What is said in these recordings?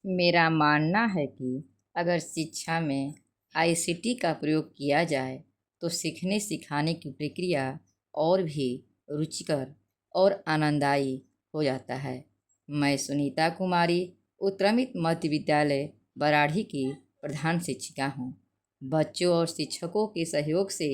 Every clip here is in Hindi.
मेरा मानना है कि अगर शिक्षा में आईसीटी का प्रयोग किया जाए तो सीखने सिखाने की प्रक्रिया और भी रुचिकर और आनंददायी हो जाता है। मैं सुनीता कुमारी उत्क्रमित मध्य विद्यालय बराढ़ी की प्रधान शिक्षिका हूँ। बच्चों और शिक्षकों के सहयोग से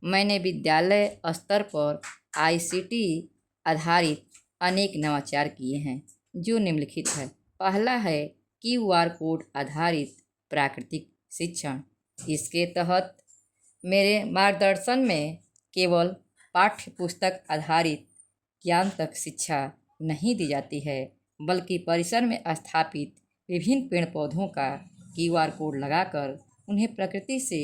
मैंने विद्यालय स्तर पर आईसीटी आधारित अनेक नवाचार किए हैं जो निम्नलिखित है। पहला है क्यूआर कोड आधारित प्राकृतिक शिक्षण। इसके तहत मेरे मार्गदर्शन में केवल पाठ्य पुस्तक आधारित ज्ञान तक शिक्षा नहीं दी जाती है, बल्कि परिसर में स्थापित विभिन्न पेड़ पौधों का क्यूआर कोड लगाकर उन्हें प्रकृति से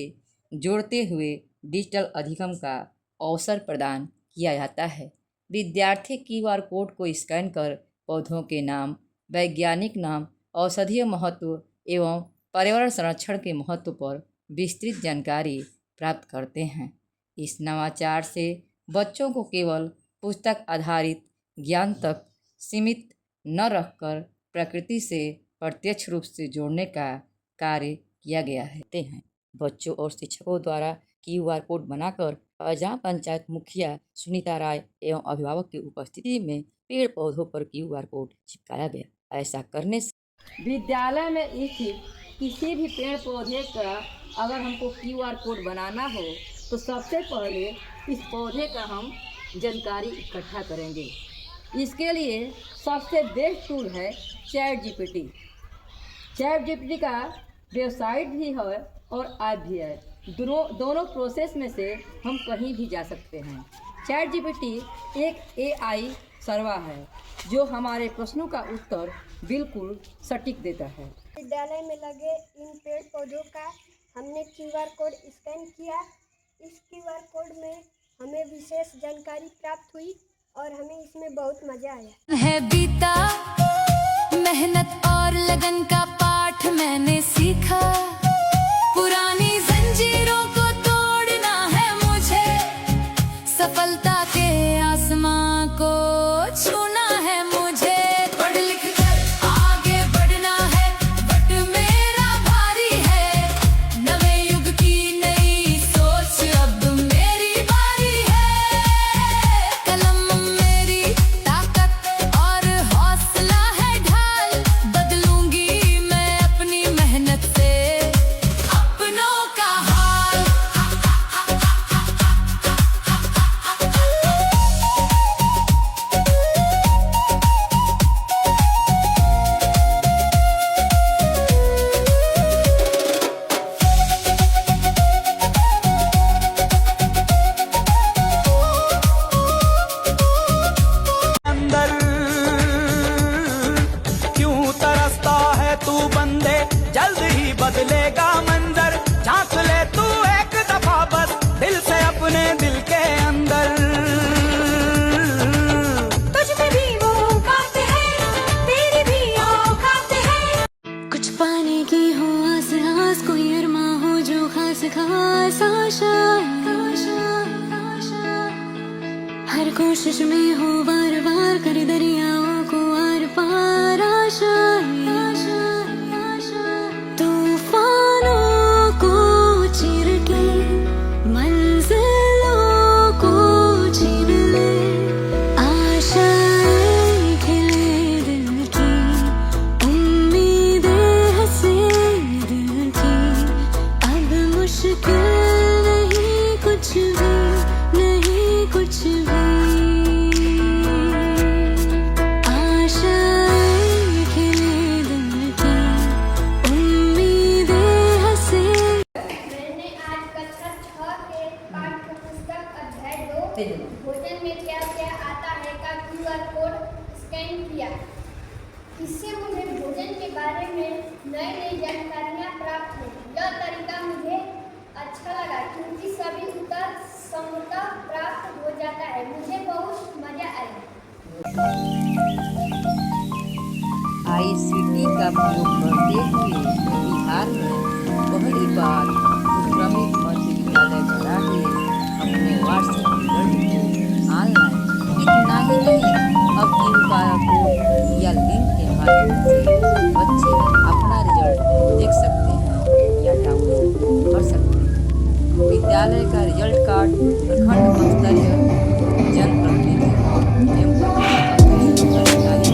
जोड़ते हुए डिजिटल अधिगम का अवसर प्रदान किया जाता है। विद्यार्थी क्यूआर कोड को स्कैन कर पौधों के नाम, वैज्ञानिक नाम, औषधीय महत्व एवं पर्यावरण संरक्षण के महत्व पर विस्तृत जानकारी प्राप्त करते हैं। इस नवाचार से बच्चों को केवल पुस्तक आधारित ज्ञान तक सीमित न रखकर प्रकृति से प्रत्यक्ष रूप से जोड़ने का कार्य किया गया है। बच्चों और शिक्षकों द्वारा क्यूआर कोड बनाकर अजाम पंचायत मुखिया सुनीता राय एवं अभिभावक की उपस्थिति में पेड़ पौधों पर क्यूआर कोड चिपकाया गया। ऐसा करने से विद्यालय में स्थित किसी भी पेड़ पौधे का अगर हमको क्यूआर कोड बनाना हो तो सबसे पहले इस पौधे का हम जानकारी इकट्ठा करेंगे। इसके लिए सबसे बेस्ट टूल है चैट जीपीटी। चैट जीपीटी का वेबसाइट भी है और ऐप भी है। दोनों प्रोसेस में से हम कहीं भी जा सकते हैं। चैट जीपीटी एक एआई सर्वर है जो हमारे प्रश्नों का उत्तर बिल्कुल सटीक देता है। विद्यालय में लगे इन पेड़ पौधों का हमने क्यूआर कोड स्कैन किया। इस क्यूआर कोड में हमें विशेष जानकारी प्राप्त हुई और हमें इसमें बहुत मजा आया है। बीता मेहनत और लगन का पाठ मैंने सीखा। पुरानी जंजीरों को तोड़ना है मुझे, सफलता के आसमां को छूना है मुझे। पढ़ लिख कर आगे बढ़ना है, बट मेरा भारी है। नवे युग की नई सोच अब मेरी बारी है। कलम मेरी ताकत और हौसला है ढाल। बदलूंगी मैं अपनी मेहनत से अपनों का हाल। अंदर क्यों तरसता है तू बंदे, जल्द ही बदलेगा मंजर। झांक ले तू एक दफा बस दिल से अपने दिल के अंदर। तुझ में भी वो औकात है, तेरी भी औकात है। कुछ पाने की हो आस आस, कोई अरमा हो जो खास खास आशा। हर कोशिश में हो बार बार कर दरियाओं को आर पार आशा। तूफानों को चीर के मंजिलों को छीन ले। आशाएं खिले दिल की, उम्मीदें हंसे दिल की। अब मुश्किल नहीं कुछ भी, नहीं कुछ भी। आशाएं खिले दिल की, उम्मीदें हंसे। मैंने आज कक्षा 6 के पाठ्य पुस्तक अध्याय 2 भोजन में क्या क्या आता है का क्यूआर कोड स्कैन किया। इससे मुझे भोजन के बारे में नई नई जानकारियाँ प्राप्त हुई। यह तरीका मुझे अच्छा लगा क्योंकि सभी उत्तर समूहतः प्राप्त हो जाता है। मुझे बहुत मजा आया। आईसीटी का प्रयोग करते हुए बिहार में पहली बार उत्क्रमित मध्य विद्यालय बराढ़ी अपने वार्षिक रिजल्ट को ऑनलाइन, इतना ही नहीं अब क्यूआर कोड या लिंक के माध्यम से बच्चे विद्यालय का रिजल्ट कार्ड प्रखंड स्तरीय जनप्रतिनिधि एवं अधिकारी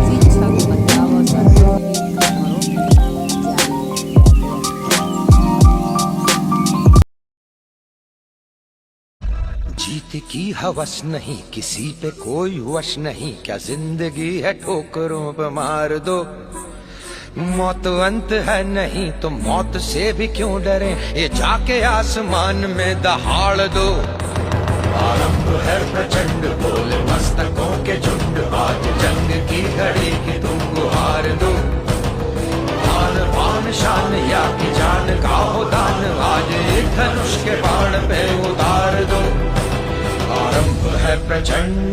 शिक्षक अध्यापक के घरों में जारी किया गया। जीत की हवस नहीं, किसी पे कोई वश नहीं, क्या जिंदगी है ठोकरों पे मार दो। मौत अंत है नहीं तो मौत से भी क्यों डरे, ये जाके आसमान में दहाड़ दो। आरंभ है प्रचंड बोले मस्तकों के झुंड, आज जंग की घड़ी की तुम गुहार दो। आन बान शान या की जान का हो दान, आज एक धनुष के बाण पे उतार दो। आरंभ है प्रचंड।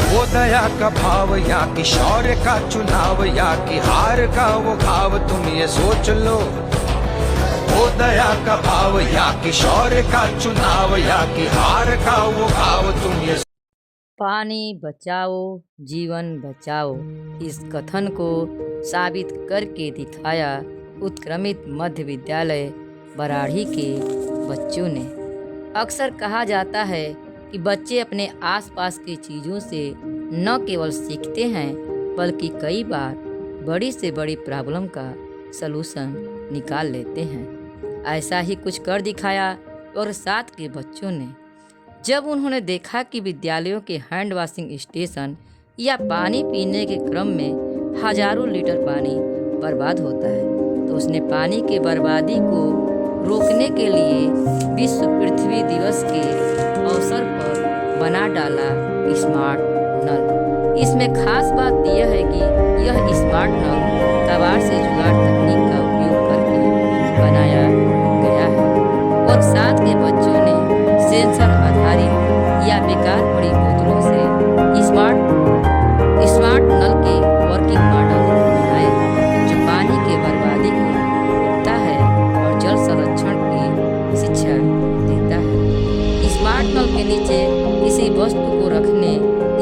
वो दया का भाव या कि शौर्य का चुनाव, या कि हार का वो घाव, तुम ये सोच लो। वो दया का भाव या कि शौर्य का चुनाव, या कि हार का वो घाव, तुम ये। पानी बचाओ जीवन बचाओ, इस कथन को साबित करके दिखाया उत्क्रमित मध्य विद्यालय बराढ़ी के बच्चों ने। अक्सर कहा जाता है कि बच्चे अपने आसपास की चीज़ों से न केवल सीखते हैं बल्कि कई बार बड़ी से बड़ी प्रॉब्लम का सलूशन निकाल लेते हैं। ऐसा ही कुछ कर दिखाया और साथ के बच्चों ने। जब उन्होंने देखा कि विद्यालयों के हैंड वॉशिंग स्टेशन या पानी पीने के क्रम में हजारों लीटर पानी बर्बाद होता है, तो उसने पानी के बर्बादी को रोकने के लिए विश्व पृथ्वी दिवस के अवसर पर बना डाला स्मार्ट नल। इसमें खास बात यह है कि यह स्मार्ट नल कबाड़ से जुगाड़ तकनीक का उपयोग करके बनाया गया है और साथ के बच्चों ने सेंसर आधारित या बेकार पड़ी बोतलों से स्मार्ट नल के वर्किंग मॉडल बनाए, जो पानी के बर्बादी को रोकता है और जल संरक्षण की शिक्षा देता है। स्मार्ट नल के नीचे किसी वस्तु को रखने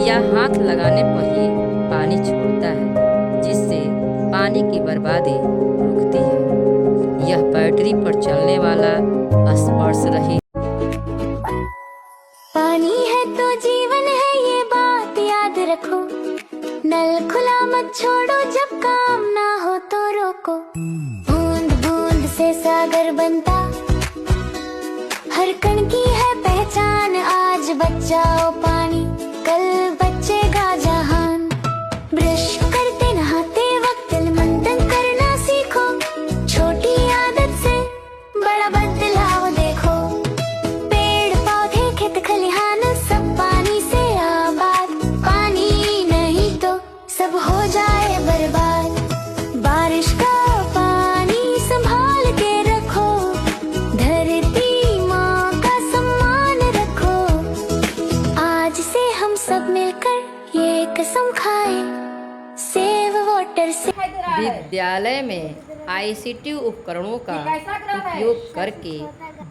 या हाथ लगाने पर ही पानी छोड़ता है, जिससे पानी की बर्बादी रुकती है। यह बैटरी पर चलने वाला स्पर्श रहित पानी है तो जीवन है, ये बात याद रखो। नल खुला मत छोड़ो, जब काम ना हो तो रोको। बूंद बूंद से सागर बनता, हर कण की है पहचान। आज बचाओ पानी, कल बचेगा जहान। ब्रश करते नहाते वक्त तिल मंथन करना सीखो, छोटी आदत से बड़ा बदलाव देखो। पेड़ पौधे खेत खलिहान सब पानी से आबाद, पानी नहीं तो सब हो जाए बर्बाद। बारिश का पानी संभाल के रखो, धरती माँ का सम्मान रखो। आज से हम सब मिलकर ये कसम खाएं, सेव वाटर से। विद्यालय में ICT उपकरणों का उपयोग करके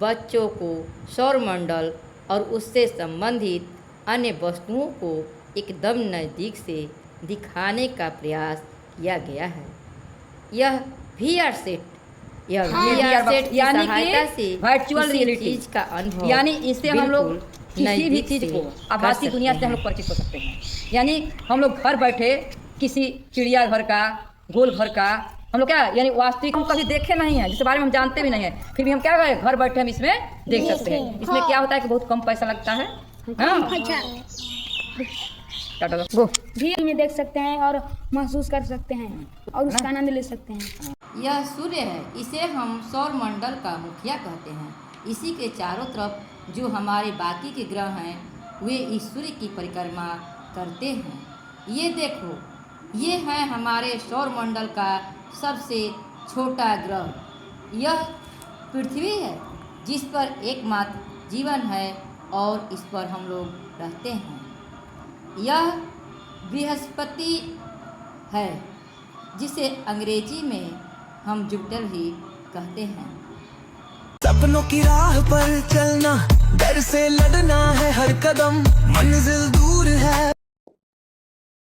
बच्चों को सौरमंडल और उससे संबंधित अन्य वस्तुओं को एकदम नज़दीक से दिखाने का प्रयास किया गया है। यह VR सेट की सहायता से वर्चुअल किसी रियलिटी चीज का अनुभव यानी इससे हम लोग बिल्कुल किसी भी नज़दीक चीज से को कर आभासी दुनिया से हम लोग सकते परिचित हो सकते हैं। यानी हम लोग घर बैठे किसी चिड़ियाघर का, गोल घर का, हम लोग क्या यानी वास्तविक हम कभी देखे नहीं है, जिसके बारे में हम जानते भी नहीं है, फिर भी हम क्या करें, घर बैठे हम इसमें देख सकते हैं। इसमें क्या होता है कि बहुत कम पैसा लगता है। हाँ? टाटा गो। भी में देख सकते हैं और महसूस कर सकते हैं और उसका आनंद ले सकते हैं। यह सूर्य है, इसे हम सौर मंडल का मुखिया कहते हैं। इसी के चारों तरफ जो हमारे बाकी के ग्रह हैं वे इस सूर्य की परिक्रमा करते हैं। ये देखो, ये है हमारे सौर मंडल का सबसे छोटा ग्रह। यह पृथ्वी है जिस पर एकमात्र जीवन है और इस पर हम लोग रहते हैं। यह बृहस्पति है जिसे अंग्रेजी में हम जुपिटर भी कहते हैं। सपनों की राह पर चलना, डर से लड़ना है हर कदम, मंजिल दूर है।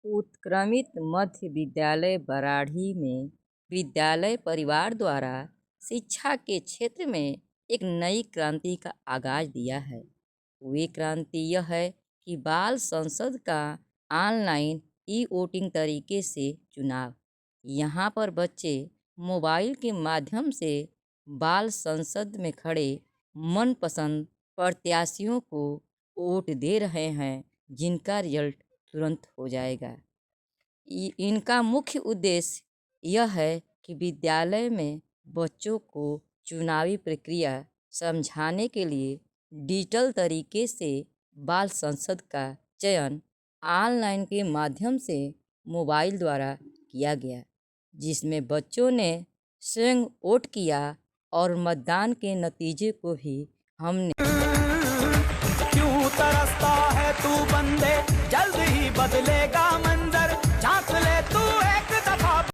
उत्क्रमित मध्य विद्यालय बराढ़ी में विद्यालय परिवार द्वारा शिक्षा के क्षेत्र में एक नई क्रांति का आगाज दिया है। वे क्रांति यह है कि बाल संसद का ऑनलाइन ई-वोटिंग तरीके से चुनाव। यहाँ पर बच्चे मोबाइल के माध्यम से बाल संसद में खड़े मनपसंद प्रत्याशियों को वोट दे रहे हैं, जिनका रिजल्ट तुरंत हो जाएगा। इनका मुख्य उद्देश्य यह है कि विद्यालय में बच्चों को चुनावी प्रक्रिया समझाने के लिए डिजिटल तरीके से बाल संसद का चयन ऑनलाइन के माध्यम से मोबाइल द्वारा किया गया, जिसमें बच्चों ने स्वयं वोट किया और मतदान के नतीजे को भी हमने क्यों तरसता है तू बंदे